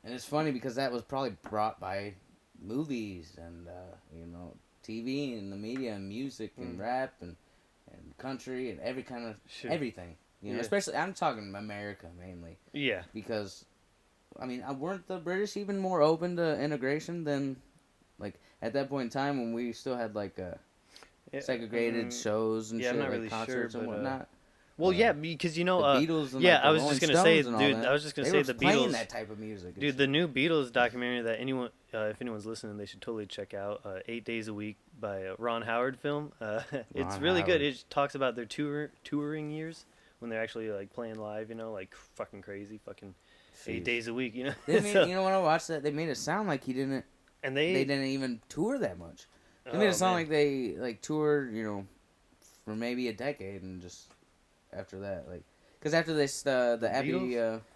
And it's funny because that was probably brought by movies and TV and the media and music and rap and country and every kind of everything. Especially I'm talking America mainly. Yeah. Because, I mean, weren't the British even more open to integration than, like, at that point in time when we still had like segregated shows and shit, I'm not like really concerts sure, and whatnot. Well, yeah, because the Beatles and I was Rolling just gonna say, Stones and dude, all that, I was just gonna they say were the playing Beatles, that type of music. Dude, the new Beatles documentary that anyone, if anyone's listening, they should totally check out. 8 Days a Week by Ron Howard film. It's really good. It talks about their touring years when they're actually like playing live. Like fucking crazy, fucking 8 days a week. They made, when I watched that, they made it sound like he didn't. And they didn't even tour that much. They made it sound like they toured, for maybe a decade and just after that, like, because after this, the Abbey.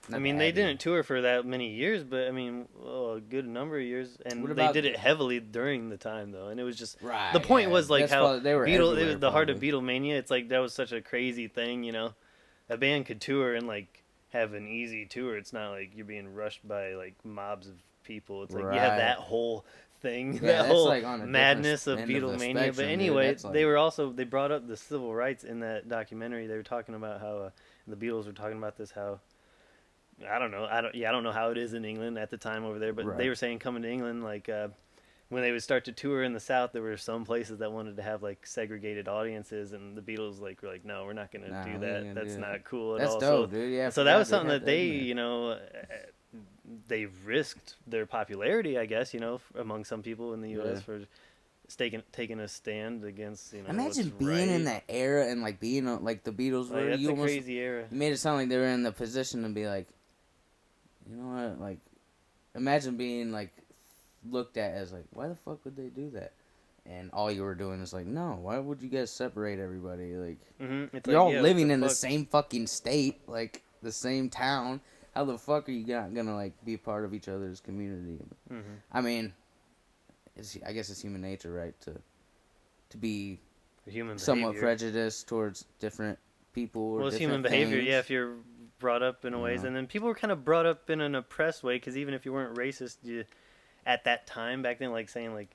They didn't tour for that many years, but I mean, a good number of years, and they did it heavily during the time though, and it was just the point was like how Beatle, the heart of Beatlemania. It's like that was such a crazy thing, A band could tour and like have an easy tour. It's not like you're being rushed by like mobs of people. It's like you have that whole thing, that whole like madness of Beatlemania. But anyway, they brought up the civil rights in that documentary. They were talking about how the Beatles were talking about this, how I don't know how it is in England at the time over there, but they were saying coming to England, like when they would start to tour in the South, there were some places that wanted to have like segregated audiences, and the Beatles were like, no, we're not gonna do that. That's not cool at all. That's dope, dude. Yeah. So that was something that they, they risked their popularity, I guess, among some people in the U.S. for taking a stand against, Imagine being in that era and like being like the Beatles were. That's a crazy era. You made it sound like they were in the position to be like, you know what, like, imagine being like looked at as like, why the fuck would they do that? And all you were doing is like, no, why would you guys separate everybody? Like, you're all living in the same fucking state, like the same town. How the fuck are you not gonna like be part of each other's community? I mean, I guess it's human nature, right, to be somewhat prejudiced towards different people. Well, it's human behavior, yeah. If you're brought up in a ways, and then people were kind of brought up in an oppressed way, because even if you weren't racist, at that time back then, like saying like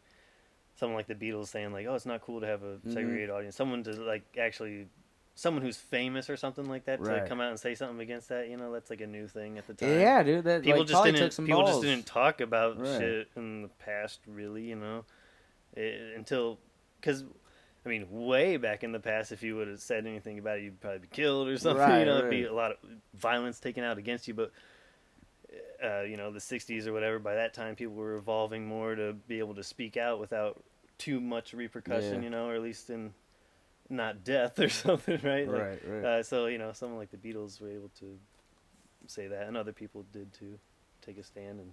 someone like the Beatles saying like, oh, it's not cool to have a segregated audience. Someone to like actually. Someone who's famous or something like that to come out and say something against that, that's like a new thing at the time. Yeah, dude. That people like, just didn't talk about shit in the past, really, until because I mean, way back in the past, if you would have said anything about it, you'd probably be killed or something. It'd be a lot of violence taken out against you. But the '60s or whatever, by that time, people were evolving more to be able to speak out without too much repercussion, or at least in. Not death or something, right? Like, right. So someone like the Beatles were able to say that, and other people did too, take a stand, and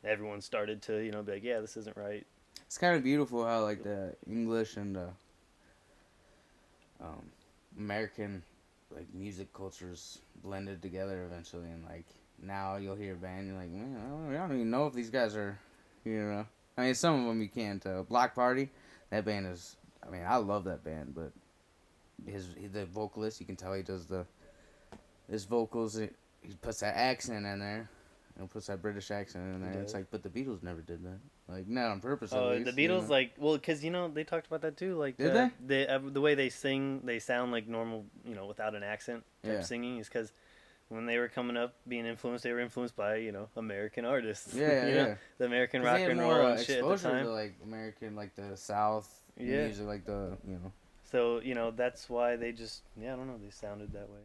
everyone started to be like, yeah, this isn't right. It's kind of beautiful how like the English and American like music cultures blended together eventually, and like now you'll hear a band, you're like, man, I don't even know if these guys are, I mean, some of them you can't tell. Block Party, that band is. I mean, I love that band, but the vocalist, you can tell he does his vocals. He puts that accent in there, and puts that British accent in there. It's like, but the Beatles never did that. Like, not on purpose. Oh, at least, the Beatles, because they talked about that too. Like, did they? The way they sing, they sound like normal, without an accent type singing, is because. When they were coming up, being influenced, they were influenced by American artists. The American rock and roll and shit at the time. To, like American, like the South music, like the So that's why they just I don't know, they sounded that way.